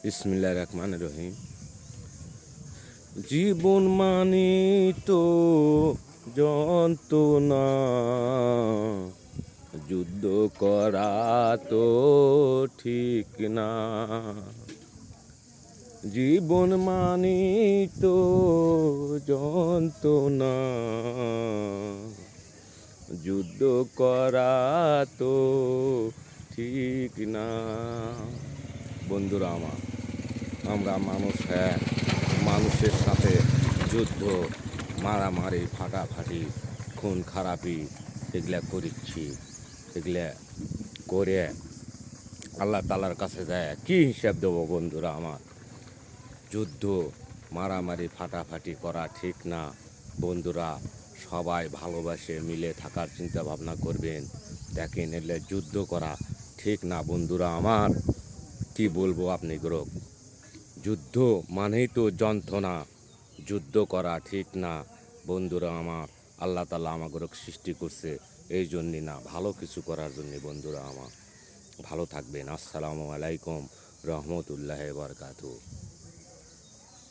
বিসমিল্লাহির রহমানির রহিম। জীবন মানে তো যন্ত্রণা, যুদ্ধ করা তো ঠিক না। জীবন মানে তো যন্ত্রণা, যুদ্ধ করা তো ঠিক না। বন্ধুরা আমার, আমরা মানুষ, হ্যাঁ, মানুষের সাথে যুদ্ধ, মারামারি, ফাটাফাটি, খুন খারাপি এগুলা করিচ্ছি। এগুলা করে আল্লাহ তালার কাছে যায় কি হিসাব দেবো? বন্ধুরা আমার, যুদ্ধ, মারামারি, ফাটাফাটি করা ঠিক না। বন্ধুরা, সবাই ভালোবাসে মিলে থাকার চিন্তা ভাবনা করবেন। দেখেন, এলে যুদ্ধ করা ঠিক না। বন্ধুরা আমার, কি বলবো আপনি গ্রহ, যুদ্ধ মানেই তো যন্ত্রণা, যুদ্ধ করা ঠিক না। বন্ধুরা আমার, আল্লাহ তাআলা আমাকে সৃষ্টি করছে এই জন্যই না, ভালো কিছু করার জন্যে। বন্ধুরা আমার, ভালো থাকবেন। আসসালামু আলাইকুম রহমতুল্লাহ বারকাতুহু।